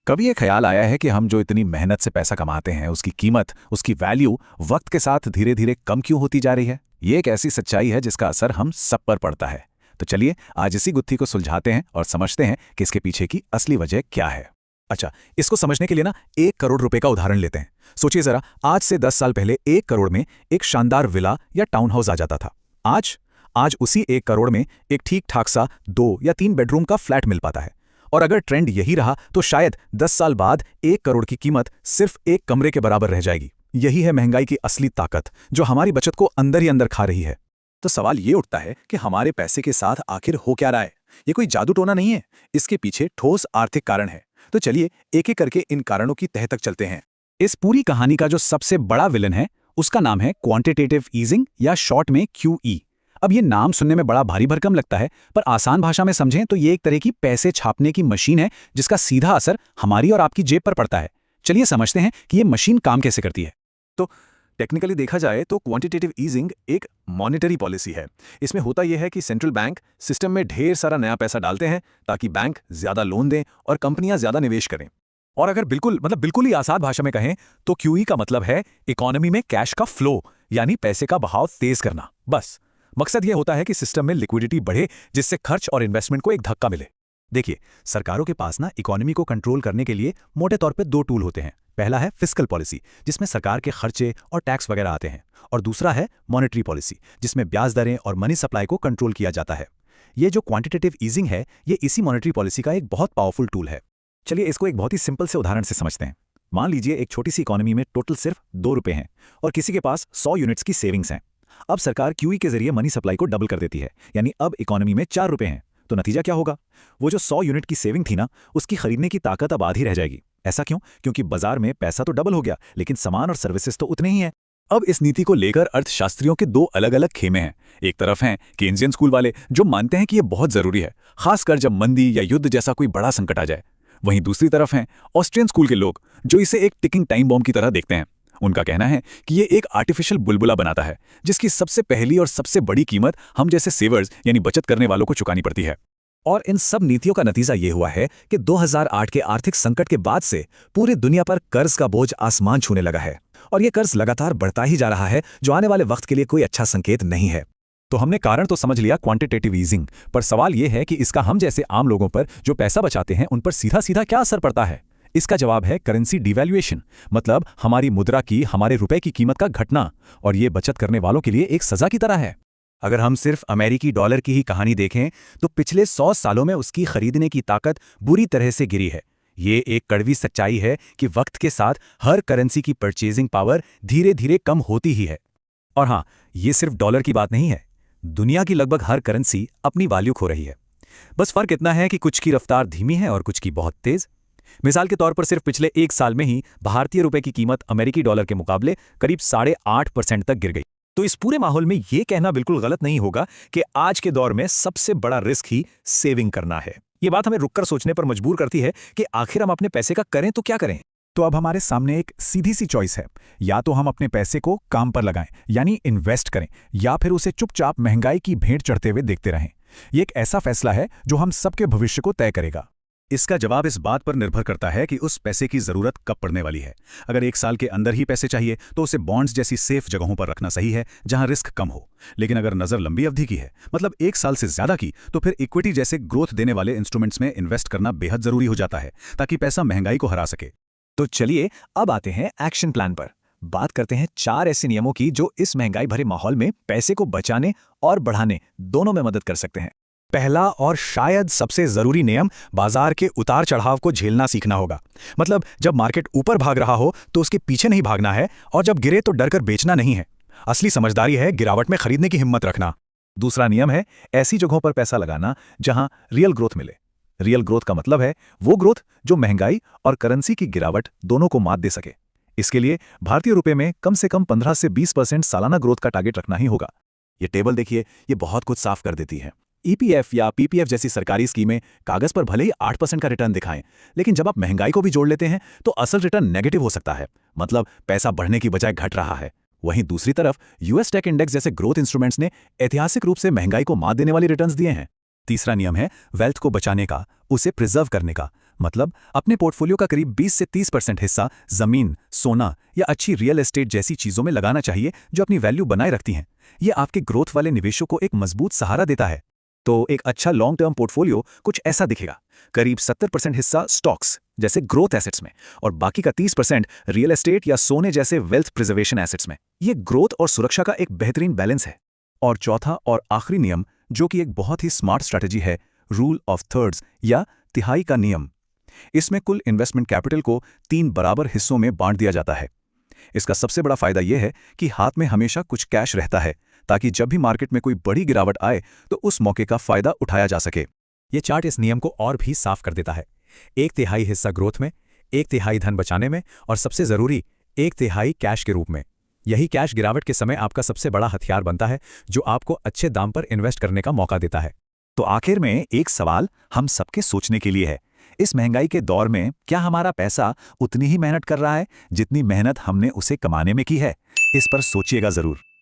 कभी ये ख्याल आया है कि हम जो इतनी मेहनत से पैसा कमाते हैं उसकी कीमत, उसकी वैल्यू वक्त के साथ धीरे धीरे कम क्यों होती जा रही है? ये एक ऐसी सच्चाई है जिसका असर हम सब पर पड़ता है। तो चलिए आज इसी गुत्थी को सुलझाते हैं और समझते हैं कि इसके पीछे की असली वजह क्या है। अच्छा, इसको समझने के लिए ना 1 करोड़ रुपए का उदाहरण लेते हैं। सोचिए जरा, आज से 10 साल पहले 1 करोड़ में एक शानदार विला या टाउन हाउस आ जाता था। आज उसी 1 करोड़ में एक ठीक ठाक सा 2 या 3 बेडरूम का फ्लैट मिल पाता है। और अगर ट्रेंड यही रहा तो शायद 10 साल बाद 1 करोड़ की कीमत सिर्फ एक कमरे के बराबर रह जाएगी। यही है महंगाई की असली ताकत, जो हमारी बचत को अंदर ही अंदर खा रही है। तो सवाल ये उठता है कि हमारे पैसे के साथ आखिर हो क्या रहा है? ये कोई जादू टोना नहीं है, इसके पीछे ठोस आर्थिक कारण है। तो चलिए एक एक करके इन कारणों की तह तक चलते हैं। इस पूरी कहानी का जो सबसे बड़ा विलन है उसका नाम है क्वांटिटेटिव ईजिंग या शॉर्ट में QE। अब ये नाम सुनने में बड़ा भारी भरकम लगता है, पर आसान भाषा में समझें तो ये एक तरह की पैसे छापने की मशीन है जिसका सीधा असर हमारी और आपकी जेब पर पड़ता है। चलिए समझते हैं कि ये मशीन काम कैसे करती है। तो टेक्निकली देखा जाए तो क्वांटिटेटिव ईजिंग एक मॉनेटरी पॉलिसी है। इसमें होता यह है कि सेंट्रल बैंक सिस्टम में ढेर सारा नया पैसा डालते हैं ताकि बैंक ज्यादा लोन दें और कंपनियां ज्यादा निवेश करें। और अगर बिल्कुल ही आसान भाषा में कहें तो QE का मतलब है इकोनॉमी में कैश का फ्लो, यानी पैसे का बहाव तेज करना। बस मकसद यह होता है कि सिस्टम में लिक्विडिटी बढ़े, जिससे खर्च और इन्वेस्टमेंट को एक धक्का मिले। देखिए, सरकारों के पास ना इकोनॉमी को कंट्रोल करने के लिए मोटे तौर पे 2 टूल होते हैं। पहला है फिस्कल पॉलिसी, जिसमें सरकार के खर्चे और टैक्स वगैरह आते हैं, और दूसरा है मॉनेटरी पॉलिसी, जिसमें ब्याज दरें और मनी सप्लाई को कंट्रोल किया जाता है। ये जो क्वांटिटेटिव ईजिंग है, ये इसी मॉनेटरी पॉलिसी का एक बहुत पावरफुल टूल है। चलिए इसको एक बहुत ही सिंपल से उदाहरण से समझते हैं। मान लीजिए एक छोटी सी इकोनॉमी में टोटल सिर्फ 2 रुपए हैं और किसी के पास 100 यूनिट्स की सेविंग्स हैं। अब सरकार QE के जरिए मनी सप्लाई को डबल कर देती है, यानी अब इकोनॉमी में 4 रुपए हैं। तो नतीजा क्या होगा? वो जो 100 यूनिट की सेविंग थी ना, उसकी खरीदने की ताकत अब आधी रह जाएगी। ऐसा क्यों? क्योंकि बाजार में पैसा तो डबल हो गया, लेकिन सामान और सर्विसेज तो उतने ही हैं। अब इस नीति को लेकर अर्थशास्त्रियों के 2 अलग अलग खेमे हैं। एक तरफ हैं केन्जियन स्कूल वाले, जो मानते हैं कि ये बहुत जरूरी है, खासकर जब मंदी या युद्ध जैसा कोई बड़ा संकट आ जाए। वहीं दूसरी तरफ हैं ऑस्ट्रियन स्कूल के लोग, जो इसे एक टिकिंग टाइम बॉम्ब की तरह देखते हैं। उनका कहना है कि ये एक आर्टिफिशियल बुलबुला बनाता है, जिसकी सबसे पहली और सबसे बड़ी कीमत हम जैसे सेवर्स यानी बचत करने वालों को चुकानी पड़ती है। और इन सब नीतियों का नतीजा ये हुआ है कि 2008 के आर्थिक संकट के बाद से पूरी दुनिया पर कर्ज का बोझ आसमान छूने लगा है, और ये कर्ज लगातार बढ़ता ही जा रहा है, जो आने वाले वक्त के लिए कोई अच्छा संकेत नहीं है। तो हमने कारण तो समझ लिया क्वांटिटेटिव ईजिंग, पर सवाल यह है कि इसका हम जैसे आम लोगों पर जो पैसा बचाते हैं उन पर सीधा सीधा क्या असर पड़ता है? इसका जवाब है करेंसी डिवैल्यूएशन, मतलब हमारी मुद्रा की, हमारे रुपए की कीमत का घटना। और ये बचत करने वालों के लिए एक सजा की तरह है। अगर हम सिर्फ अमेरिकी डॉलर की ही कहानी देखें तो पिछले 100 सालों में उसकी खरीदने की ताकत बुरी तरह से गिरी है। ये एक कड़वी सच्चाई है कि वक्त के साथ हर करेंसी की परचेजिंग पावर धीरे धीरे कम होती ही है। और हाँ, ये सिर्फ डॉलर की बात नहीं है, दुनिया की लगभग हर करेंसी अपनी वैल्यू खो रही है। बस फर्क इतना है कि कुछ की रफ्तार धीमी है और कुछ की बहुत तेज। मिसाल के तौर पर सिर्फ पिछले 1 साल में ही भारतीय रुपए की कीमत अमेरिकी डॉलर के मुकाबले करीब 8.5% तक गिर गई। तो इस पूरे माहौल में यह कहना बिल्कुल गलत नहीं होगा कि आज के दौर में सबसे बड़ा रिस्क ही सेविंग करना है। ये बात हमें रुककर सोचने पर मजबूर करती है कि आखिर हम अपने पैसे का करें तो क्या करें। तो अब हमारे सामने एक सीधी सी चॉइस है, या तो हम अपने पैसे को काम पर लगाएं, यानी इन्वेस्ट करें, या फिर उसे चुपचाप महंगाई की भेंट चढ़ते हुए देखते रहें। ये एक ऐसा फैसला है जो हम सबके भविष्य को तय करेगा। इसका जवाब इस बात पर निर्भर करता है कि उस पैसे की जरूरत कब पड़ने वाली है। अगर 1 साल के अंदर ही पैसे चाहिए तो उसे बॉन्ड्स जैसी सेफ जगहों पर रखना सही है, जहां रिस्क कम हो। लेकिन अगर नजर लंबी अवधि की है, मतलब 1 साल से ज्यादा की, तो फिर इक्विटी जैसे ग्रोथ देने वाले इंस्ट्रूमेंट्स में इन्वेस्ट करना बेहद जरूरी हो जाता है, ताकि पैसा महंगाई को हरा सके। तो चलिए अब आते हैं एक्शन प्लान पर। बात करते हैं 4 ऐसे नियमों की जो इस महंगाई भरे माहौल में पैसे को बचाने और बढ़ाने दोनों में मदद कर सकते हैं। पहला और शायद सबसे जरूरी नियम, बाजार के उतार चढ़ाव को झेलना सीखना होगा। मतलब जब मार्केट ऊपर भाग रहा हो तो उसके पीछे नहीं भागना है, और जब गिरे तो डरकर बेचना नहीं है। असली समझदारी है गिरावट में खरीदने की हिम्मत रखना। दूसरा नियम है ऐसी जगहों पर पैसा लगाना जहां रियल ग्रोथ मिले। रियल ग्रोथ का मतलब है वो ग्रोथ जो महंगाई और करेंसी की गिरावट दोनों को मात दे सके। इसके लिए भारतीय रुपए में कम से कम 15 से 20% सालाना ग्रोथ का टारगेट रखना ही होगा। ये टेबल देखिए, ये बहुत कुछ साफ कर देती है। EPF या PPF जैसी सरकारी स्कीमें कागज पर भले ही 8% का रिटर्न दिखाएं, लेकिन जब आप महंगाई को भी जोड़ लेते हैं तो असल रिटर्न नेगेटिव हो सकता है, मतलब पैसा बढ़ने की बजाय घट रहा है। वहीं दूसरी तरफ US टेक इंडेक्स जैसे ग्रोथ इंस्ट्रूमेंट्स ने ऐतिहासिक रूप से महंगाई को मात देने वाली रिटर्न्स दिए हैं। तीसरा नियम है वेल्थ को बचाने का, उसे प्रिजर्व करने का। मतलब अपने पोर्टफोलियो का करीब 20 से 30% हिस्सा जमीन, सोना या अच्छी रियल एस्टेट जैसी चीजों में लगाना चाहिए जो अपनी वैल्यू बनाए रखती हैं। ये आपके ग्रोथ वाले निवेशों को एक मजबूत सहारा देता है। तो एक अच्छा लॉन्ग टर्म पोर्टफोलियो कुछ ऐसा दिखेगा। करीब 70% हिस्सा स्टॉक्स जैसे ग्रोथ एसेट्स में और बाकी का 30% रियल एस्टेट या सोने जैसे वेल्थ प्रिजर्वेशन एसेट्स में। ये ग्रोथ और सुरक्षा का एक बेहतरीन बैलेंस है। और चौथा और आखिरी नियम, जो कि एक बहुत ही स्मार्ट स्ट्रैटेजी है, रूल ऑफ थर्ड्स या तिहाई का नियम। इसमें कुल इन्वेस्टमेंट कैपिटल को 3 बराबर हिस्सों में बांट दिया जाता है। इसका सबसे बड़ा फायदा यह है कि हाथ में हमेशा कुछ कैश रहता है, ताकि जब भी मार्केट में कोई बड़ी गिरावट आए तो उस मौके का फायदा उठाया जा सके। ये चार्ट इस नियम को और भी साफ कर देता है। 1/3 हिस्सा ग्रोथ में, 1/3 धन बचाने में और सबसे जरूरी 1/3 कैश के रूप में। यही कैश गिरावट के समय आपका सबसे बड़ा हथियार बनता है, जो आपको अच्छे दाम पर इन्वेस्ट करने का मौका देता है। तो आखिर में एक सवाल हम सबके सोचने के लिए है। इस महंगाई के दौर में क्या हमारा पैसा उतनी ही मेहनत कर रहा है जितनी मेहनत हमने उसे कमाने में की है? इस पर सोचिएगा जरूर।